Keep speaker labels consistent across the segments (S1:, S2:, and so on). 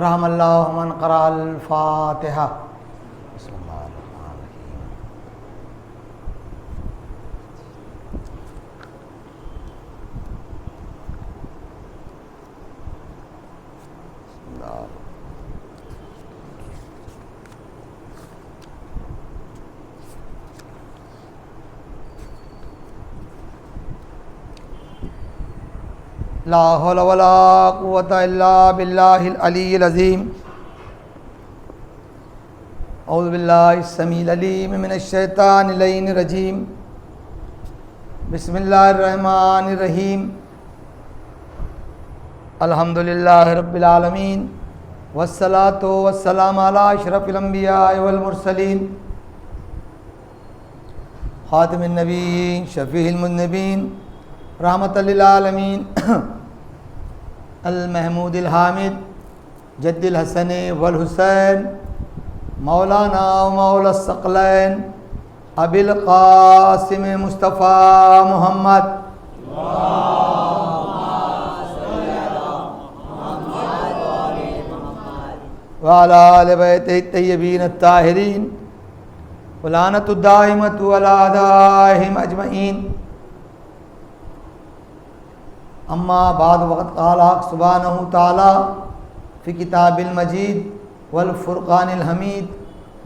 S1: رحم اللہ من قرأ الفاتحہ۔ بسم اللہ الرحمن الرحیم۔ لا حول ولا قوة الا باللہ العلی العظیم۔ اعوذ باللہ السمیع العلیم من الشیطان اللعین الرجیم۔ بسم اللہ الرحمن الرحیم۔ الحمد للہ رب العالمین والصلاة والسلام علی اشرف الانبیاء والمرسلین خاتم النبیین شفیع المذنبین رحمۃ للعالمین المحمود الحامد جد الحسن والحسین مولانا و مولا الثقلین ابی القاسم مصطفیٰ محمد وعلی آل بیتہ الطیبین الطاہرین ولعنۃ الدائمۃ علی اعدائہم اجمعین۔ اما بعد وقد قال حق سبحانہ تعالی فی کتاب المجید والفرقان الحمید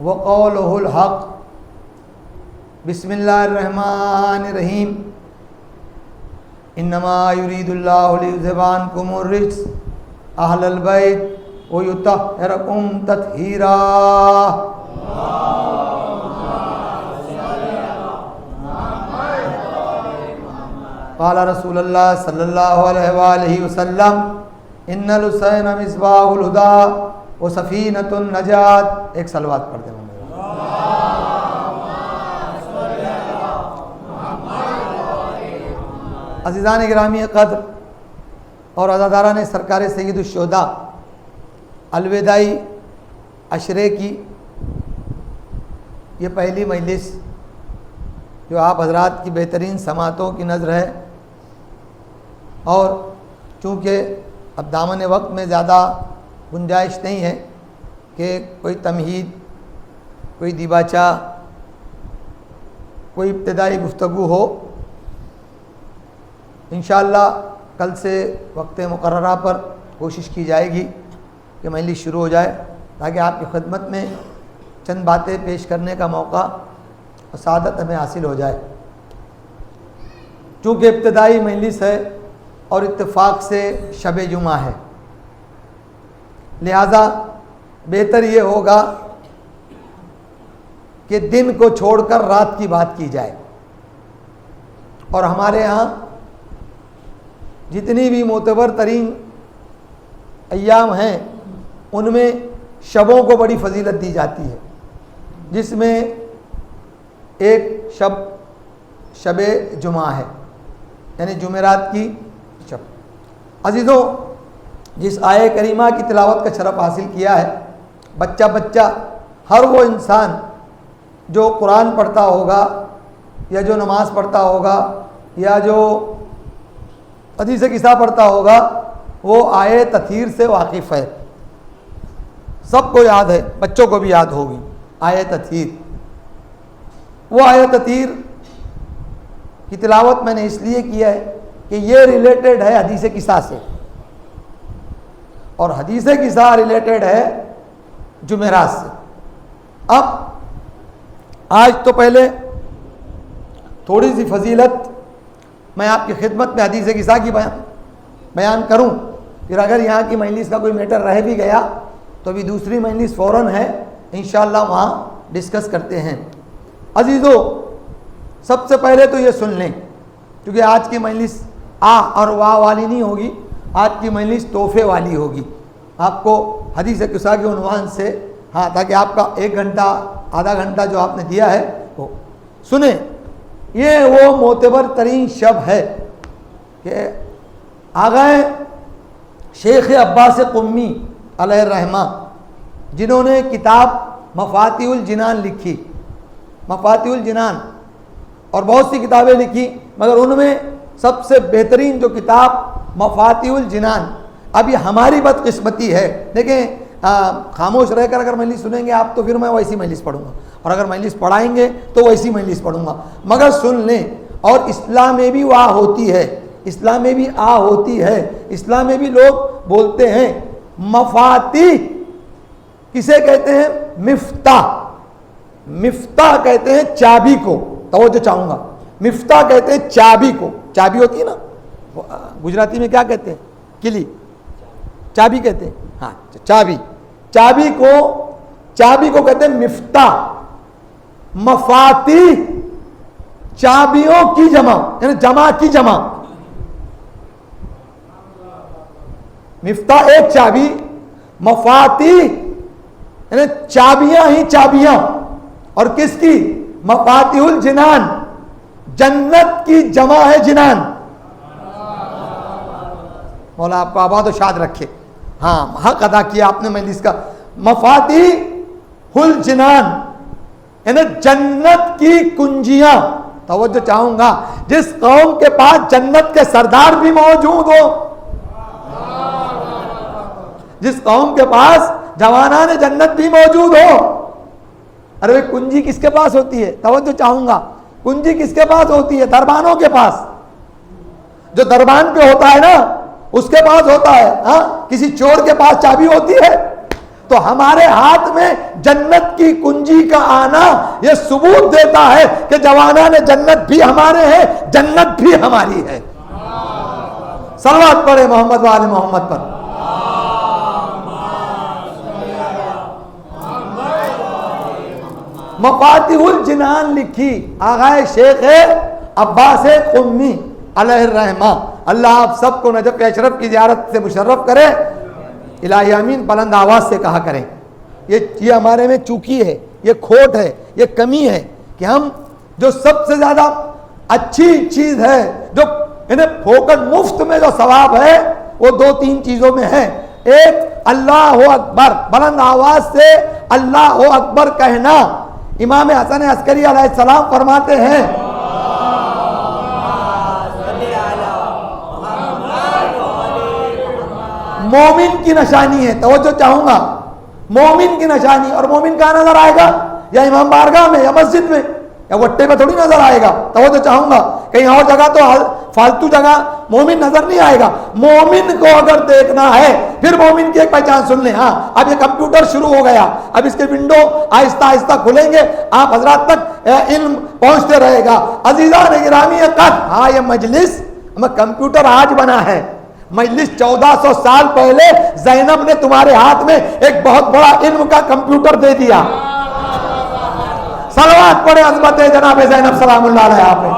S1: وقولہ الحق۔ بسم اللہ الرحمن الرحیم۔ انما یرید اللہ لیذھب عنکم الرجس اہل البیت ویطہرکم تطہیرا۔ قال رسول اللہ صلی اللہ علیہ وآلہ وسلم ان الحسین مصباح الہدی و سفینۃ النجات۔ ایک صلوات پڑھ دیں۔ عزیزان گرامی قدر اور عزاداران سرکار سید الشہداء، الوداعی عشرے کی یہ پہلی مجلس جو آپ حضرات کی بہترین سماعتوں کی نظر ہے، اور چونکہ اب دامن وقت میں زیادہ گنجائش نہیں ہے کہ کوئی تمہید، کوئی دیباچہ، کوئی ابتدائی گفتگو ہو، انشاءاللہ کل سے وقت مقررہ پر کوشش کی جائے گی کہ مجلس شروع ہو جائے، تاکہ آپ کی خدمت میں چند باتیں پیش کرنے کا موقع اور سعادت ہمیں حاصل ہو جائے۔ چونکہ ابتدائی مجلس ہے اور اتفاق سے شب جمعہ ہے، لہذا بہتر یہ ہوگا کہ دن کو چھوڑ کر رات کی بات کی جائے۔ اور ہمارے ہاں جتنی بھی معتبر ترین ایام ہیں ان میں شبوں کو بڑی فضیلت دی جاتی ہے، جس میں ایک شب جمعہ ہے، یعنی جمعرات کی شب۔ عزیزوں، جس آیہ کریمہ کی تلاوت کا شرف حاصل کیا ہے، بچہ ہر وہ انسان جو قرآن پڑھتا ہوگا یا جو نماز پڑھتا ہوگا یا جو حدیث قصہ پڑھتا ہوگا، وہ آیہ تطہیر سے واقف ہے۔ سب کو یاد ہے، بچوں کو بھی یاد ہوگی آیہ تطہیر۔ وہ آیہ تطہیر کی تلاوت میں نے اس لیے کیا ہے کہ یہ ریلیٹڈ ہے حدیث قصہ سے، اور حدیث قصہ ریلیٹڈ ہے جمعرات سے۔ اب آج تو پہلے تھوڑی سی فضیلت میں آپ کی خدمت میں حدیث قصہ کی بیان کروں، پھر اگر یہاں کی مجلس کا کوئی میٹر رہ بھی گیا تو بھی دوسری مجلس فوراً ہے، انشاءاللہ وہاں ڈسکس کرتے ہیں۔ عزیزو، سب سے پہلے تو یہ سن لیں، کیونکہ آج کی مجلس اور واہ والی نہیں ہوگی، آج کی مجلس تحفے والی ہوگی۔ آپ کو حدیث قصہ کے عنوان سے، تاکہ آپ کا 1 گھنٹہ آدھا گھنٹہ جو آپ نے دیا ہے وہ سنیں۔ یہ وہ معتبر ترین شب ہے کہ آغا شیخ عباس قمی علیہ الرحمہ، جنہوں نے کتاب مفاتیح الجنان لکھی، مفاتیح الجنان، اور بہت سی کتابیں لکھی، مگر ان میں سب سے بہترین جو کتاب مفاتیح الجنان اب یہ ہماری بدقسمتی ہے. دیکھیں خاموش رہ کر اگر مجلس سنیں گے آپ تو پھر میں ویسی مجلس پڑھوں گا, اور اگر مجلس پڑھائیں گے تو ویسی مجلس پڑھوں گا. مگر سن لیں, اور اسلام میں بھی آ ہوتی ہے, اسلام میں بھی آ ہوتی ہے. اسلام میں بھی لوگ بولتے ہیں مفاتیح کسے کہتے ہیں؟ مفتاح. مفتاح کہتے ہیں چابی کو. توجہ چاہوں گا, مفتاح کہتے ہیں چابی کو. چابی ہوتی ہے نا, گجراتی میں کیا کہتے ہیں؟ کلی. چابی کہتے ہیں, ہاں چابی. چابی کو کہتے ہیں مفتاح. مفاتیح چابیوں کی جمع, یعنی جمع کی جمع. مفتاح ایک چابی, مفاتیح یعنی چابیاں ہی چابیاں. اور کس کی؟ مفاتیح الجنان, جنت کی جمع ہے جنان. مولا آپ کو آباد و شاد رکھے. ہاں حق ادا کیا آپ نے مجلس کا. مفاتیح الجنان یعنی جنت کی کنجیاں. توجہ چاہوں گا, جس قوم کے پاس جنت کے سردار بھی موجود ہو, جس قوم کے پاس جوانان جنت بھی موجود ہو. ارے کنجی کس کے پاس ہوتی ہے؟ توجہ چاہوں گا, کنجی کس کے پاس ہوتی ہے؟ دربانوں کے پاس. جو دربان پہ ہوتا ہے نا اس کے پاس ہوتا ہے. ہاں کسی چور کے پاس چابی ہوتی ہے. تو ہمارے ہاتھ میں جنت کی کنجی کا آنا یہ ثبوت دیتا ہے کہ جوانان جنت بھی ہمارے ہیں, جنت بھی ہماری ہے. صلوات پڑھے محمد و آل محمد پر. مفاتیح الجنان لکھی آغائے شیخ عباس قمی علیہ الرحمہ. اللہ آپ سب کو نجف اشرف کی زیارت سے مشرف کرے. الہی امین بلند آواز سے کہا کریں. یہ ہمارے میں چوکی ہے, یہ کھوٹ ہے, یہ کمی ہے کہ ہم جو سب سے زیادہ اچھی چیز ہے, جو انہیں پھوکٹ مفت میں جو ثواب ہے, وہ دو تین چیزوں میں ہے. ایک اللہ اکبر, بلند آواز سے اللہ اکبر کہنا. امام حسن عسکری علیہ السلام فرماتے ہیں مومن کی نشانی ہے. توجہ چاہوں گا, مومن کی نشانی. اور مومن کہاں نظر آئے گا؟ یا امام بارگاہ میں, یا مسجد میں, یا وٹے میں تھوڑی نظر آئے گا. توجہ چاہوں گا, کہیں اور جگہ تو فالتو جگہ مومن نظر نہیں آئے گا. مومن کو اگر دیکھنا ہے پھر مومن کی ایک پہچان سن لیں. ہاں اب یہ کمپیوٹر شروع ہو گیا, اب اس کے ونڈو آہستہ آہستہ کھلیں گے, آپ حضرات تک علم پہنچتے رہے گا. عزیزان گرامی قدر, ہاں یہ مجلس کمپیوٹر آج بنا ہے. مجلس 1400 سال پہلے زینب نے تمہارے ہاتھ میں ایک بہت بڑا علم کا کمپیوٹر دے دیا. صلوات پڑھے عظمت جناب زینب سلام اللہ علیہا پہ.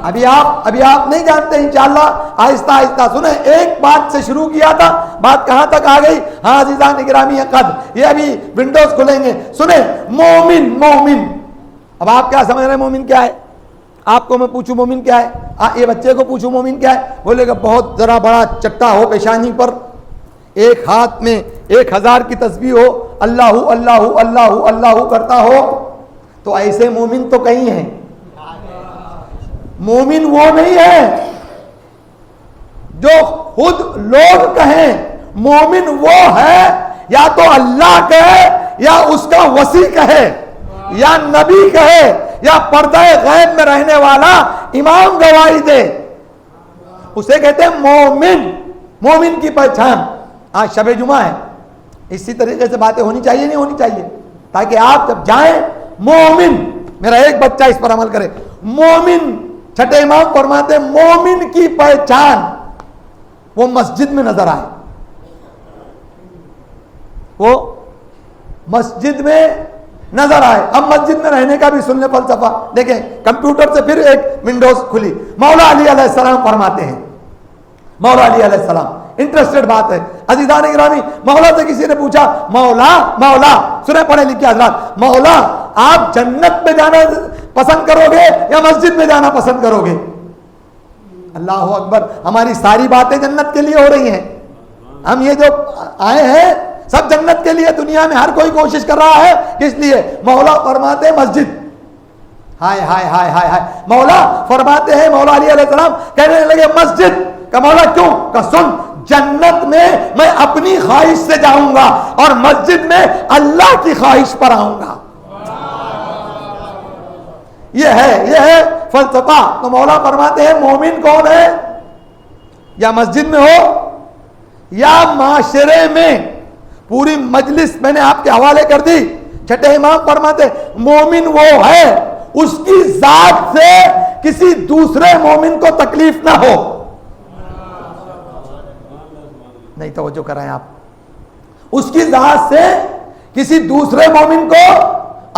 S1: ابھی آپ نہیں جانتے, انشاءاللہ آہستہ آہستہ سنیں. ایک بات سے شروع کیا تھا, بات کہاں تک آ گئی؟ ہاں عزیزان گرامی قدر, یہ ابھی ونڈوز کھلیں گے. سنیں, مومن. اب آپ کیا سمجھ رہے ہیں مومن کیا ہے؟ آپ کو میں پوچھوں مومن کیا ہے, یہ بچے کو پوچھوں مومن کیا ہے, بولے گا بہت ذرا بڑا چٹا ہو پیشانی پر, ایک ہاتھ میں 1000 کی تسبیح ہو, اللہ اللہ اللہ اللہ کرتا ہو. تو ایسے مومن تو کہیں ہیں. مومن وہ نہیں ہے جو خود لوگ کہیں. مومن وہ ہے یا تو اللہ کہے, یا اس کا وصی کہے, یا نبی کہے, یا پردہ غیب میں رہنے والا امام گواہی دے, اسے کہتے ہیں مومن. مومن کی پہچان. آج شب جمعہ ہے, اسی طریقے سے باتیں ہونی چاہیے نہیں ہونی چاہیے, تاکہ آپ جب جائیں مومن, میرا ایک بچہ اس پر عمل کرے. مومن, چھٹے امام فرماتے ہیں مومن کی پہچان وہ مسجد میں نظر آئے. وہ مسجد میں نظر آئے. اب مسجد میں رہنے کا بھی سن لیں فلسفہ. دیکھیں کمپیوٹر سے پھر ایک ونڈوز کھلی. مولا علی علیہ السلام فرماتے ہیں, مولا علی علیہ السلام, انٹرسٹڈ بات ہے عزیزان گرامی. مولا سے کسی نے پوچھا, مولا سنے پڑھے لکھے حضرات, مولا آپ جنت میں جانا پسند کرو گے یا مسجد میں جانا پسند کرو گے؟ اللہ اکبر, ہماری ساری باتیں جنت کے لیے ہو رہی ہیں. ہم یہ جو آئے ہیں سب جنت کے لیے. دنیا میں ہر کوئی کوشش کر رہا ہے, کس لیے؟ مولا فرماتے مسجد. ہائے ہائے ہائے ہائے ہائے. مولا فرماتے ہیں, مولا علی علیہ السلام کہنے لگے مسجد کا. مولا کیوں؟ کہ سن, جنت میں میں اپنی خواہش سے جاؤں گا اور مسجد میں اللہ کی خواہش پر آؤں گا. یہ ہے فلسفہ. تو مولا فرماتے ہیں مومن کون ہے؟ یا مسجد میں ہو یا معاشرے میں. پوری مجلس میں نے آپ کے حوالے کر دی. چھٹے امام فرماتے مومن وہ ہے اس کی ذات سے کسی دوسرے مومن کو تکلیف نہ ہو. نہیں توجہ کر رہے ہیں آپ. اس کی ذات سے کسی دوسرے مومن کو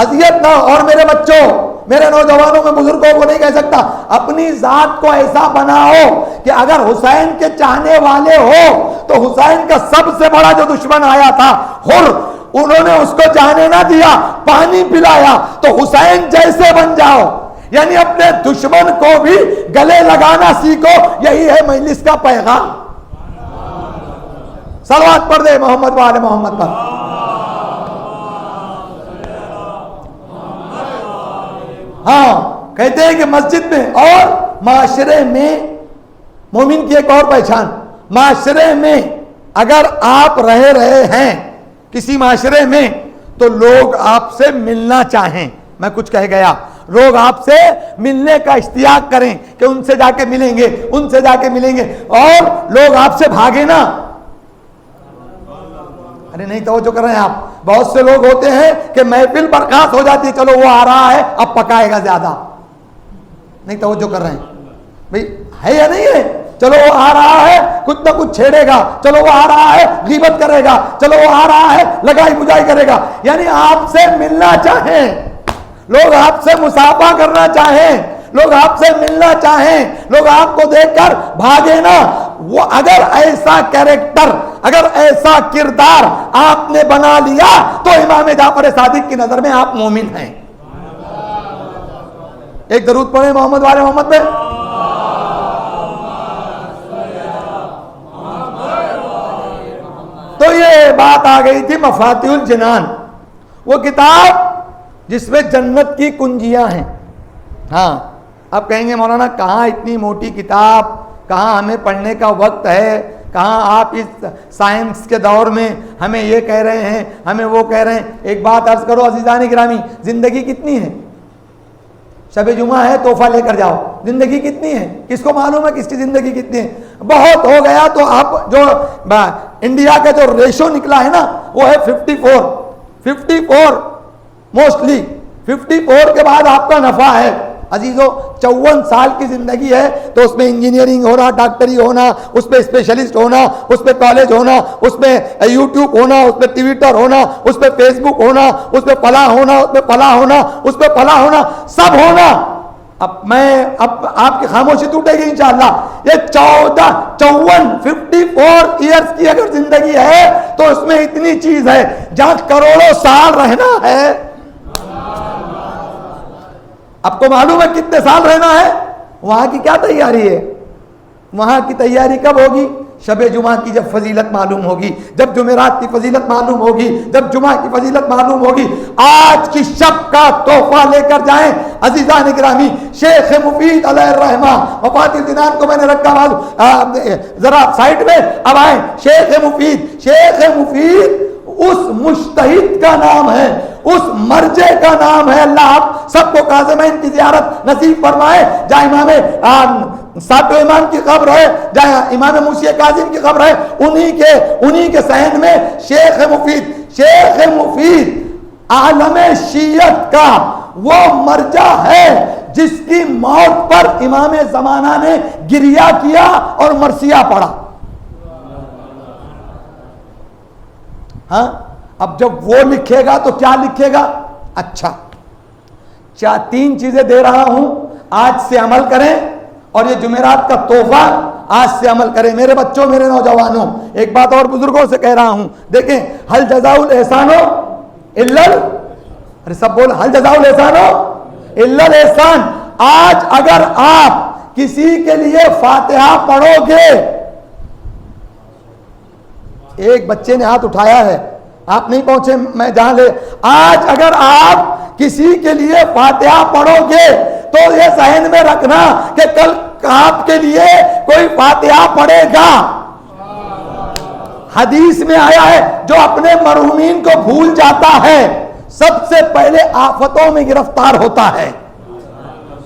S1: اذیت نہ ہو. اور میرے بچوں, میرے نوجوانوں میں بزرگوں کو نہیں کہہ سکتا, اپنی ذات کو ایسا بناؤ کہ اگر حسین کے چاہنے والے ہو تو حسین کا سب سے بڑا جو دشمن آیا تھا حر, انہوں نے اس کو جانے نہ دیا, پانی پلایا. تو حسین جیسے بن جاؤ, یعنی اپنے دشمن کو بھی گلے لگانا سیکھو. یہی ہے مجلس کا پیغام. صلوات پڑھ دے محمد وآل محمد پر. ہاں کہتے ہیں کہ مسجد میں اور معاشرے میں مومن کی ایک اور پہچان. معاشرے میں اگر آپ رہے ہیں کسی معاشرے میں تو لوگ آپ سے ملنا چاہیں. میں کچھ کہہ گیا, لوگ آپ سے ملنے کا اشتیاق کریں کہ ان سے جا کے ملیں گے, ان سے جا کے ملیں گے, اور لوگ آپ سے بھاگے نا. ارے نہیں توجہ کر رہے ہیں آپ. بہت سے لوگ ہوتے ہیں کہ محفل برخاست ہو جاتی ہے, چلو وہ آ رہا ہے اب پکائے گا زیادہ. نہیں توجہ کر رہے ہیں بھئی, ہے یا نہیں ہے؟ چلو وہ آ رہا ہے کچھ نہ کچھ چھیڑے گا, چلو وہ آ رہا ہے غیبت کرے گا, چلو وہ آ رہا ہے لگائی بجائی کرے گا. یعنی آپ سے ملنا چاہیں, لوگ آپ سے مصافحہ کرنا چاہیں, لوگ آپ سے ملنا چاہیں, لوگ آپ کو دیکھ کر بھاگے نا. وہ اگر ایسا کیریکٹر, اگر ایسا کردار آپ نے بنا لیا تو امام جعفر صادق کی نظر میں آپ مومن ہیں. ایک درود پڑھیں محمد والے محمد پہ. تو یہ بات آ گئی تھی مفاتیح الجنان, وہ کتاب جس میں جنت کی کنجیاں ہیں. ہاں اب کہیں گے مولانا کہاں اتنی موٹی کتاب, کہاں ہمیں پڑھنے کا وقت ہے, کہاں آپ اس سائنس کے دور میں ہمیں یہ کہہ رہے ہیں, ہمیں وہ کہہ رہے ہیں. ایک بات عرض کرو عزیزان گرامی, زندگی کتنی ہے؟ شب جمعہ ہے تحفہ لے کر جاؤ. زندگی کتنی ہے؟ کس کو معلوم ہے کس کی زندگی کتنی ہے؟ بہت ہو گیا تو اب جو انڈیا کا جو ریشو نکلا ہے نا وہ ہے 54 موسٹلی 54 کے بعد آپ کا نفع ہے. عزیزو 54 سال کی زندگی ہے تو اس میں انجینئرنگ ہونا, ڈاکٹری ہونا, اس پہ اسپیشلسٹ ہونا, اس پہ کالج ہونا, اس پہ یوٹیوب ہونا, اس پہ ٹویٹر ہونا, اس پہ فیس بک ہونا, اس پہ فلاں ہونا, اس پہ فلاں ہونا, اس پہ فلاں ہونا, سب ہونا. اب آپ کی خاموشی ٹوٹے گی انشاءاللہ. یہ 54 ایئرس کی اگر زندگی ہے تو اس میں اتنی چیز ہے جہاں کروڑوں سال رہنا ہے. اب کو معلوم ہے کتنے سال رہنا ہے. وہاں کی کیا تیاری ہے؟ وہاں کی تیاری کب ہوگی؟ شب جمعہ کی جب فضیلت معلوم ہوگی, جب جمعرات کی فضیلت معلوم ہوگی, جب جمعہ کی فضیلت معلوم ہوگی. آج کی شب کا تحفہ لے کر جائیں عزیزان گرامی. شیخ مفید علیہ الرحمہ مفاتیح الجنان کو میں نے رکھا معلوم, ذرا سائٹ میں اب آئیں. شیخ مفید اس مجتہد کا نام ہے, اس مرجع کا نام ہے. اللہ آپ سب کو کاظمین کی زیارت نصیب فرمائے. جہاں امام ساتویں امام کی قبر ہے, جہاں امام موسی کاظم کی قبر ہے, انہی کے صحن میں شیخ مفید عالم شیعت کا وہ مرجع ہے جس کی موت پر امام زمانہ نے گریہ کیا اور مرثیہ پڑھا. ہاں اب جب وہ لکھے گا تو کیا لکھے گا؟ اچھا 3 چیزیں دے رہا ہوں, آج سے عمل کریں, اور یہ جمعرات کا تحفہ آج سے عمل کریں. میرے بچوں, میرے نوجوانوں, ایک بات اور بزرگوں سے کہہ رہا ہوں, دیکھیں حل جزاء الاحسان ارے سب بول, حل جزاء الاحسان الا الاحسان. آج اگر آپ کسی کے لیے فاتحہ پڑھو گے, ایک بچے نے ہاتھ اٹھایا ہے, آپ نہیں پہنچے میں جہاں لے. آج اگر آپ کسی کے لیے فاتحہ پڑھو گے تو یہ ذہن میں رکھنا کہ کل آپ کے لیے کوئی فاتحہ پڑھے گا. حدیث میں آیا ہے جو اپنے مرحومین کو بھول جاتا ہے سب سے پہلے آفتوں میں گرفتار ہوتا ہے.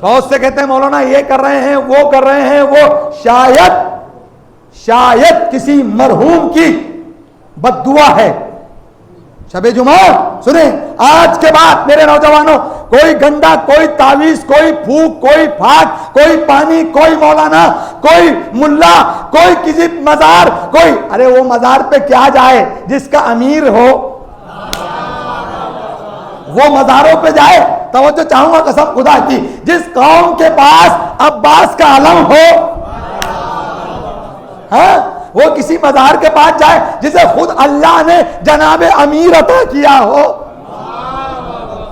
S1: بہت سے کہتے ہیں مولانا یہ کر رہے ہیں وہ کر رہے ہیں, وہ شاید کسی مرحوم کی بد دعا ہے. شب جمعہ سنیں, آج کے بعد میرے نوجوانوں, کوئی گنڈا, کوئی تعویذ, کوئی پھونک, کوئی پھاک, کوئی پانی, کوئی مولانا, کوئی ملا, کوئی کسی مزار, کوئی, ارے وہ مزار پہ کیا جائے جس کا امیر ہو, وہ مزاروں پہ جائے. توجہ چاہوں گا قسم خدا کی, جس قوم کے پاس عباس کا علم ہو, ہاں, وہ کسی مزار کے پاس جائے جسے خود اللہ نے جناب امیر عطا کیا ہو,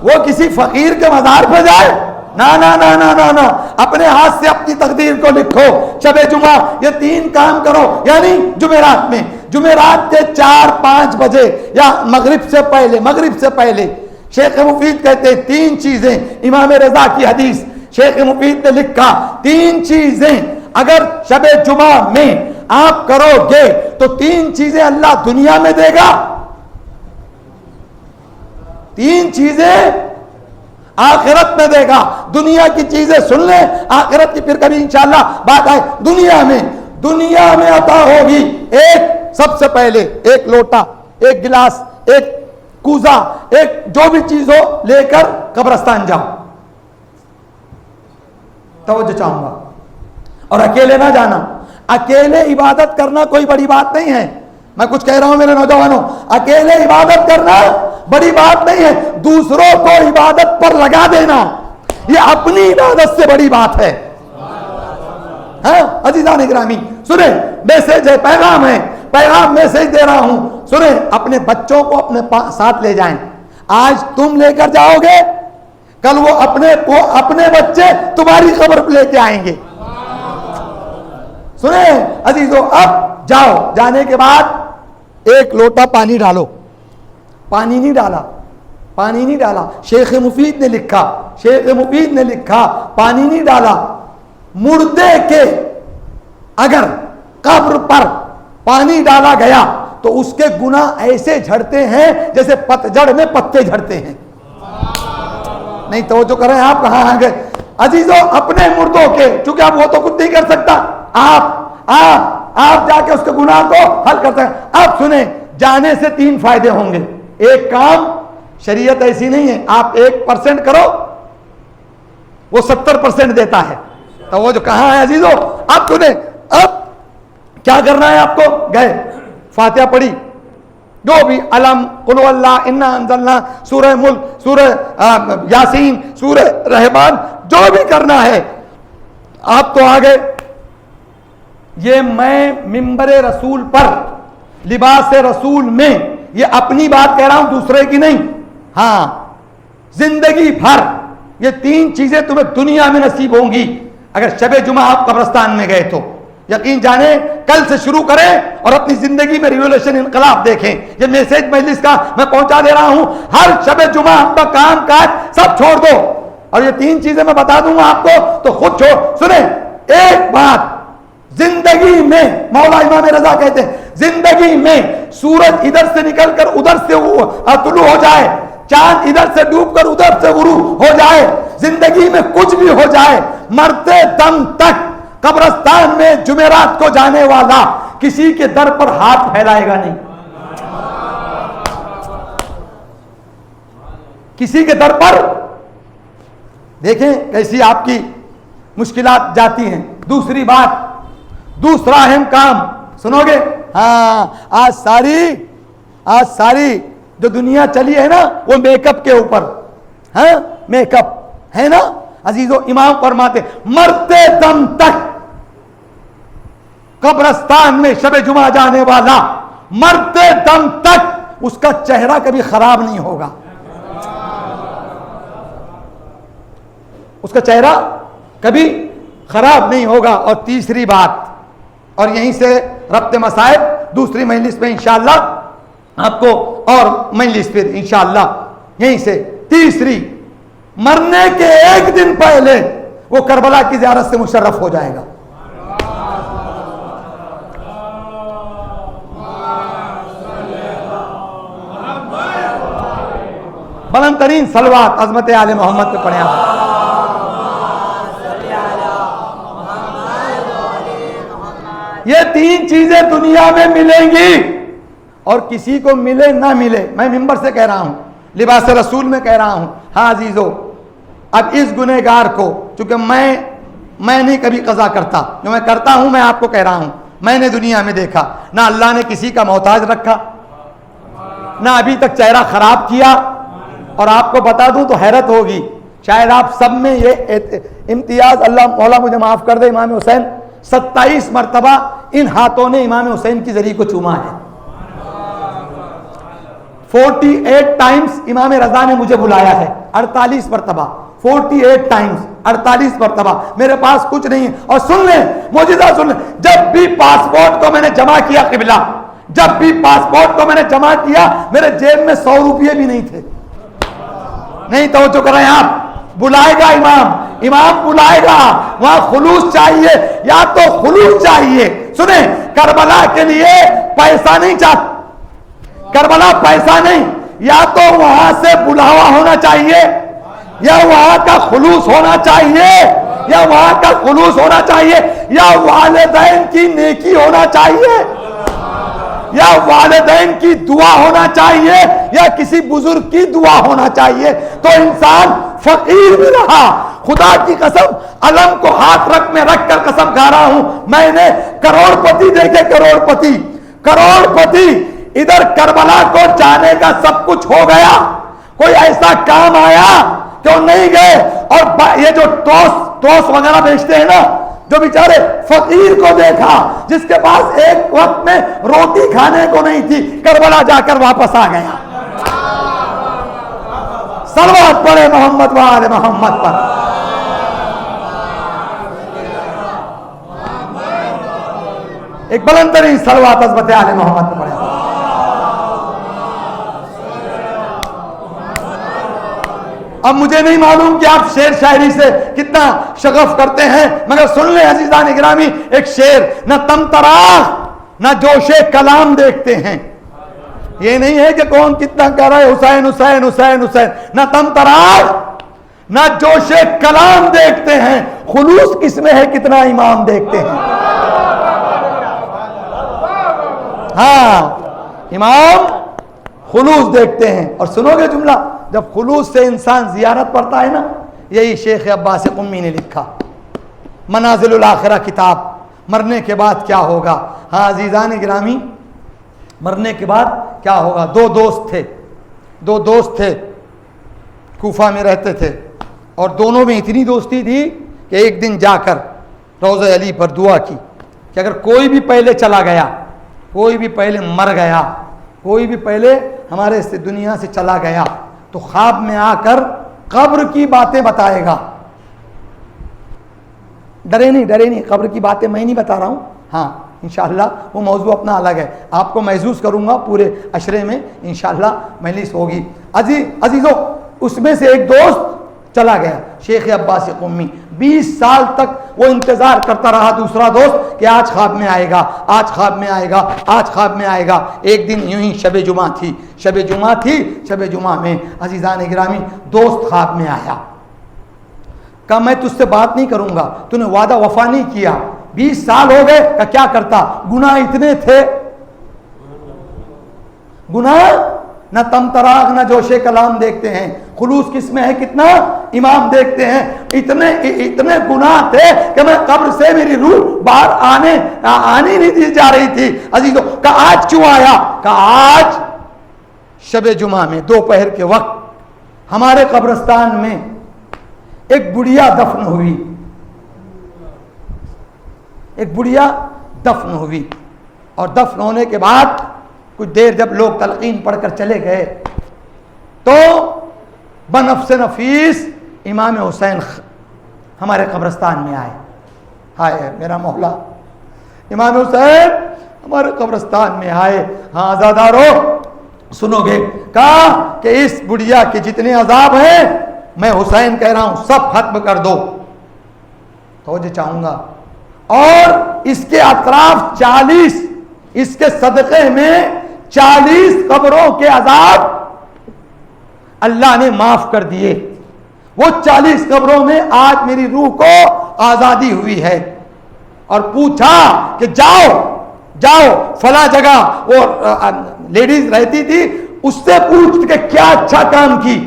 S1: وہ کسی فقیر کے مزار پہ جائے؟ نا نا نا نا نا نا. اپنے ہاتھ سے اپنی تقدیر کو لکھو. شب جمعہ یہ 3 کام کرو, یعنی جمعرات میں, جمعرات کے 4-5 بجے یا مغرب سے پہلے شیخ مفید کہتے ہیں 3 چیزیں, امام رضا کی حدیث, شیخ مفید نے لکھا 3 چیزیں اگر شب جمعہ میں آپ کرو گے تو 3 چیزیں اللہ دنیا میں دے گا, 3 چیزیں آخرت میں دے گا. دنیا کی چیزیں سن لیں, آخرت کی پھر کبھی انشاءاللہ بات آئے. دنیا میں عطا ہوگی. ایک, سب سے پہلے ایک لوٹا, ایک گلاس, ایک کوزا, ایک جو بھی چیز ہو لے کر قبرستان جاؤ. توجہ چاہوں گا, اور اکیلے نہ جانا. اکیلے عبادت کرنا کوئی بڑی بات نہیں ہے. میں کچھ کہہ رہا ہوں میرے نوجوانوں, اکیلے عبادت کرنا بڑی بات نہیں ہے. دوسروں کو عبادت پر لگا دینا یہ اپنی عبادت سے بڑی بات ہے. ہاں عزیزان اکرامی سنیں, میسج ہے, پیغام میسج دے رہا ہوں. سنیں, اپنے بچوں کو اپنے ساتھ لے جائیں. آج تم لے کر جاؤ گے, کل وہ اپنے بچے تمہاری قبر پہ لے کے آئیں گے. سنیں عزیزو, اب جاؤ, جانے کے بعد ایک لوٹا پانی ڈالو. پانی نہیں ڈالا. شیخ مفید نے لکھا پانی نہیں ڈالا. مردے کے اگر قبر پر پانی ڈالا گیا تو اس کے گناہ ایسے جھڑتے ہیں جیسے پتجھڑ میں پتے جھڑتے ہیں. نہیں توجہ کریں, آپ کہاں آ گئے عزیزو؟ اپنے مردوں کے, چونکہ آپ وہ تو خود نہیں کر سکتا, آپ جا کے اس کے گناہ کو حل کر سکتے. اب سنیں, جانے سے 3 فائدے ہوں گے. ایک کام, شریعت ایسی نہیں ہے آپ 1% کرو وہ 70% دیتا ہے. تو وہ جو کہاں ہے عزیزو؟ اب سنیں, اب کیا کرنا ہے آپ کو؟ گئے, فاتحہ پڑھی, جو بھی علم, قل اللہ, انا انزلنا, سورہ ملک, سورہ یاسین, سورہ رحمان, جو بھی کرنا ہے. آپ تو آگے, یہ میں منبر رسول پر لباس رسول میں یہ اپنی بات کہہ رہا ہوں, دوسرے کی نہیں. ہاں, زندگی بھر یہ 3 چیزیں تمہیں دنیا میں نصیب ہوں گی اگر شب جمعہ آپ قبرستان میں گئے تو. یقین جانے, کل سے شروع کریں اور اپنی زندگی میں ریولیوشن, انقلاب دیکھیں. یہ میسج مجلس کا میں پہنچا دے رہا ہوں. ہر شب جمعہ اپنا کام کاج سب چھوڑ دو, اور یہ 3 چیزیں میں بتا دوں گا آپ کو تو خود چھوڑ. سنیں, ایک بات, زندگی میں مولا امام رضا کہتے ہیں, زندگی میں سورج ادھر سے نکل کر ادھر سے طلوع ہو جائے, چاند ادھر سے ڈوب کر ادھر سے غروب ہو جائے, زندگی میں کچھ بھی ہو جائے, مرتے دم تک قبرستان میں جمعرات کو جانے والا کسی کے در پر ہاتھ پھیلائے گا نہیں. کسی کے در پر, دیکھیں کیسی آپ کی مشکلات جاتی ہیں. دوسری بات, دوسرا اہم کام سنو گے, ہاں, آج ساری جو دنیا چلی ہے نا وہ میک اپ کے اوپر. ہاں, میک اپ ہے نا عزیزو. امام فرماتے مرتے دم تک قبرستان میں شب جمعہ جانے والا مرتے دم تک اس کا چہرہ کبھی خراب نہیں ہوگا. اس کا چہرہ کبھی خراب نہیں ہوگا. اور تیسری بات, اور یہیں سے ربط مسائب دوسری مجلس میں انشاءاللہ آپ کو اور مجلس پھر انشاءاللہ یہیں سے تیسری مرنے کے ایک دن پہلے وہ کربلا کی زیارت سے مشرف ہو جائے گا. بلند ترین صلوات عظمت آل محمد پہ پڑھیں آپ. یہ تین چیزیں دنیا میں ملیں گی اور کسی کو ملے نہ ملے. میں ممبر سے کہہ رہا ہوں, لباس رسول میں کہہ رہا ہوں. ہاں عزیزو, اب اس گنہگار کو, چونکہ میں نہیں کبھی قضا کرتا, جو میں کرتا ہوں میں آپ کو کہہ رہا ہوں, میں نے دنیا میں دیکھا نہ اللہ نے کسی کا محتاج رکھا, نہ ابھی تک چہرہ خراب کیا. اور آپ کو بتا دوں تو حیرت ہوگی, شاید آپ سب میں یہ امتیاز, اللہ مولا مجھے معاف کر دے, امام حسین 27 مرتبہ ان ہاتھوں نے امام حسین کی زری کو چوما ہے. 48 ٹائمز امام رضا نے مجھے بلایا ہے, 48 مرتبہ, 48 ٹائمز, 48 مرتبہ. میرے پاس کچھ نہیں ہے. اور سن لیں معجزہ, سن لیں, جب بھی پاسپورٹ کو میں نے جمع کیا قبلہ, جب بھی پاسپورٹ کو میں نے جمع کیا میرے جیب میں 100 روپیے بھی نہیں تھے. نہیں توجہ کر رہے ہیں آپ. بلائے گا امام بلائے گا, وہاں خلوص چاہیے, یا تو خلوص چاہیے. سنیں, کربلا کے لیے پیسہ نہیں چاہتا, کربلا پیسہ نہیں, یا تو وہاں سے بلاوا ہونا چاہیے, یا وہاں کا خلوص ہونا چاہیے, یا وہاں کا خلوص ہونا چاہیے, یا والدین کی نیکی ہونا چاہیے, یا والدین کی دعا ہونا چاہیے, یا کسی بزرگ کی دعا ہونا چاہیے. تو انسان فقیر بھی رہا. خدا کی قسم, علم کو ہاتھ رکھ کر قسم کھا رہا ہوں, میں نے کروڑ پتی دیکھے, کروڑ پتی ادھر کربلا کو جانے کا سب کچھ ہو گیا, کوئی ایسا کام آیا کہ وہ نہیں گئے. اور یہ جو ٹوس وغیرہ بیچتے ہیں نا, جو بیچارے فقیر کو دیکھا جس کے پاس ایک وقت میں روٹی کھانے کو نہیں تھی, کربلا جا کر واپس آ گیا. صلوات پڑھے محمد و آل محمد پر. ایک بلند ترین صلوات عظمت آل محمد پر پڑھے. اب مجھے نہیں معلوم کہ آپ شعر شاعری سے کتنا شغف کرتے ہیں, مگر سن لیں عزیزان گرامی ایک شعر, نہ تم تراغ نہ جوش کلام دیکھتے ہیں. یہ نہیں ہے کہ کون کتنا کہہ رہا ہے حسین حسین حسین حسین, نہ تم تراغ نہ جوش کلام دیکھتے ہیں, خلوص کس میں ہے کتنا امام دیکھتے ہیں. ہاں امام خلوص دیکھتے ہیں. اور سنو گے جملہ, جب خلوص سے انسان زیارت پڑھتا ہے نا, یہی شیخ عباس قمی نے لکھا, منازل الاخرہ کتاب, مرنے کے بعد کیا ہوگا. ہاں عزیزان گرامی, مرنے کے بعد کیا ہوگا. دو دوست تھے کوفہ میں رہتے تھے, اور دونوں میں اتنی دوستی تھی کہ ایک دن جا کر روضہ علی پر دعا کی کہ اگر کوئی بھی پہلے چلا گیا, کوئی بھی پہلے مر گیا, کوئی بھی پہلے ہمارے اس دنیا سے چلا گیا تو خواب میں آ کر قبر کی باتیں بتائے گا. ڈرے نہیں, قبر کی باتیں میں نہیں بتا رہا ہوں. ہاں انشاءاللہ وہ موضوع اپنا الگ ہے, آپ کو محسوس کروں گا پورے عشرے میں انشاءاللہ مجلس ہوگی. عزیزو, اس میں سے ایک دوست چلا گیا, شیخ عباس قمی. 20 سال تک وہ انتظار کرتا رہا دوسرا دوست کہ آج خواب میں آئے گا, آج خواب میں آئے گا, آج خواب میں آئے گا. ایک دن یوں ہی شب جمعہ تھی, شب جمعہ میں عزیزان گرامی دوست خواب میں آیا, کہا میں تجھ سے بات نہیں کروں گا, تو نے وعدہ وفا نہیں کیا, 20 سال ہو گئے. کہ کیا کرتا, گناہ اتنے تھے, گناہ نہ تم تراغ نہ جوش کلام دیکھتے ہیں, خلوص کس میں ہے کتنا امام دیکھتے ہیں. اتنے گناہ تھے کہ میں قبر سے میری روح باہر آنے نہیں دی جا رہی تھی. عزیزو, کہ آج کیوں آیا, کہ آج شب جمعہ میں دوپہر کے وقت ہمارے قبرستان میں ایک بڑھیا دفن ہوئی, ایک بڑھیا دفن ہوئی. اور دفن ہونے کے بعد کچھ دیر جب لوگ تلقین پڑھ کر چلے گئے تو بنفس نفیس امام حسین ہمارے قبرستان میں آئے. ہائے میرا مولا, امام حسین ہمارے قبرستان میں آئے. ہاں عزادارو, سنو گے. کہا کہ اس بڑھیا کے جتنے عذاب ہیں میں حسین کہہ رہا ہوں سب ختم کر دو. توجہ چاہوں گا. اور اس کے اطراف 40 اس کے صدقے میں 40 قبروں کے عذاب اللہ نے معاف کر دیے. وہ 40 قبروں میں آج میری روح کو آزادی ہوئی ہے. اور پوچھا کہ جاؤ فلاں جگہ وہ لیڈیز رہتی تھی, اس سے پوچھ کہ کیا اچھا کام کی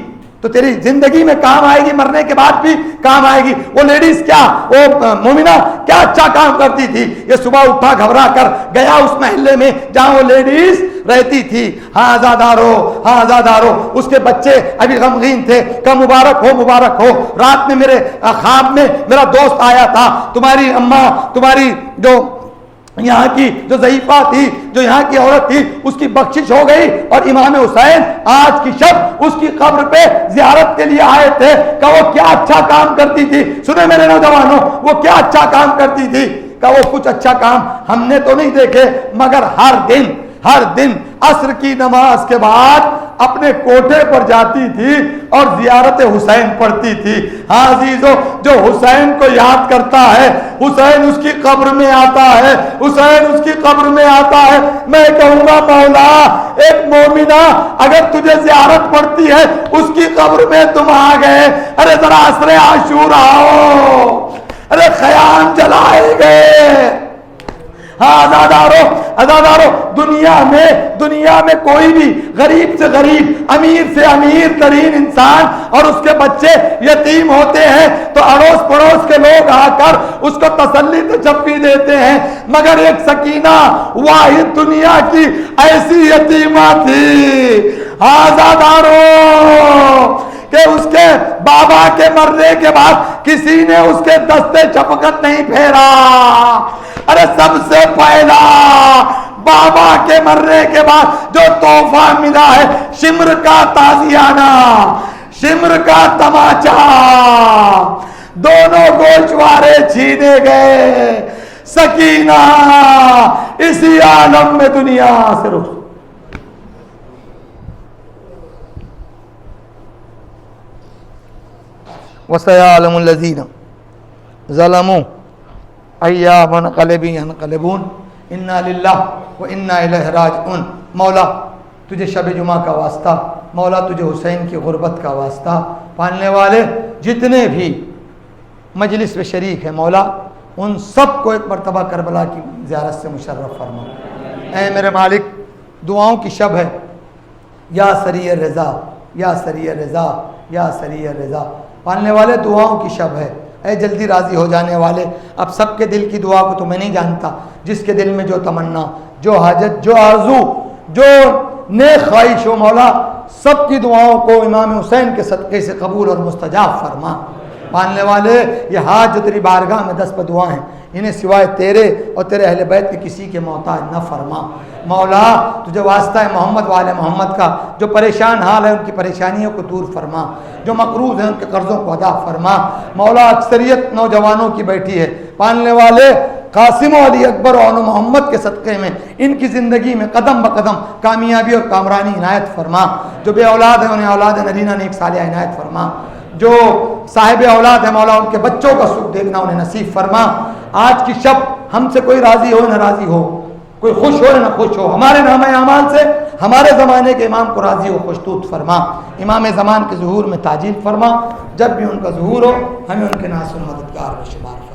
S1: تو تیری زندگی میں کام آئے گی, مرنے کے بعد بھی کام آئے گی. وہ لیڈیز کیا, وہ مومنہ کیا اچھا کام کرتی تھی. یہ صبح اٹھا گھبرا کر گیا اس محلے میں جہاں وہ لیڈیز رہتی تھی. ہاں آزادارو. اس کے بچے ابھی غمگین تھے. کہ مبارک ہو. رات میں میرے خواب میں میرا دوست آیا تھا, تمہاری اماں, تمہاری جو یہاں کی جو ضعیفہ تھی, جو یہاں کی عورت تھی, اس کی بخشش ہو گئی. اور امام حسین آج کی شب اس کی قبر پہ زیارت کے لیے آئے تھے. کہ وہ کیا اچھا کام کرتی تھی. سنیں میرے نوجوانوں, وہ کیا اچھا کام کرتی تھی. کہ وہ کچھ اچھا کام ہم نے تو نہیں دیکھے, مگر ہر دن عصر کی نماز کے بعد اپنے کوٹھے پر جاتی تھی اور زیارت حسین پڑھتی تھی. ہاں عزیزو, جو حسین کو یاد کرتا ہے حسین اس کی قبر میں آتا ہے, حسین اس کی قبر میں آتا ہے. میں کہوں گا مولا ایک مومنہ اگر تجھے زیارت پڑتی ہے اس کی قبر میں تم آ گئے, ارے ذرا عصر عاشورا آؤ, ارے خیام جلائے گئے. آزادارو, دنیا میں کوئی بھی غریب سے غریب, امیر سے امیر ترین انسان اور اس کے بچے یتیم ہوتے ہیں تو اڑوس پڑوس کے لوگ آ کر اس کو تسلی تشفی دیتے ہیں. مگر ایک سکینہ واحد دنیا کی ایسی یتیمہ تھی آزادارو کہ اس کے بابا کے مرنے کے بعد کسی نے اس کے دستے شفقت نہیں پھیرا. ارے سب سے پہلا بابا کے مرنے کے بعد جو تحفہ ملا ہے شمر کا تازیانہ, شمر کا تماچا, دونوں گوشوارے چھینے گئے. سکینہ اسی عالم میں دنیا سے رخ. وَسَيَعْلَمُ الَّذِينَ ظَلَمُوا أَيَّ مُنْقَلِبٍ يَنْقَلِبُونَ اِنَّا لِلَّهِ وَإِنَّا إِلَيْهِ رَاجِعُونَ. مولا تجھے شب جمعہ کا واسطہ, مولا تجھے حسین کی غربت کا واسطہ, پالنے والے جتنے بھی مجلس میں شریک ہیں مولا ان سب کو ایک مرتبہ کربلا کی زیارت سے مشرف فرما. اے میرے مالک, دعاؤں کی شب ہے. یا سری رضا, یا سری رضا, یا سری رضا. پالنے والے دعاؤں کی شب ہے. اے جلدی راضی ہو جانے والے, اب سب کے دل کی دعا کو تو میں نہیں جانتا, جس کے دل میں جو تمنا, جو حاجت, جو آرزو, جو نیک خواہش ہو مولا سب کی دعاؤں کو امام حسین کے صدقے سے قبول اور مستجاب فرما. پالنے والے یہ ہاتھ جو تیری بارگاہ میں دست دعا ہیں انہیں سوائے تیرے اور تیرے اہل بیت کے کسی کے محتاج نہ فرما. مولا تجھے واسطہ ہے محمد والے محمد کا, جو پریشان حال ہے ان کی پریشانیوں کو دور فرما, جو مقروض ہیں ان کے قرضوں کو ادا فرما. مولا اکثریت نوجوانوں کی بیٹھی ہے, پالنے والے قاسم علی اکبر اور محمد کے صدقے میں ان کی زندگی میں قدم بقدم کامیابی اور کامرانی عنایت فرما. جو بے اولاد ہیں انہیں اولاد نرینہ نیک صالحہ عنایت فرما. جو صاحب اولاد ہے مولا ان کے بچوں کا سکھ دیکھنا انہیں نصیب فرما. آج کی شب ہم سے کوئی راضی ہو نہ راضی ہو, کوئی خوش ہو نہ خوش ہو, ہمارے نامہ اعمال سے ہمارے زمانے کے امام کو راضی ہو خوشتوت فرما. امام زمان کے ظہور میں تاجیل فرما. جب بھی ان کا ظہور ہو ہمیں ان کے ناصر مددگار و شمار فرما.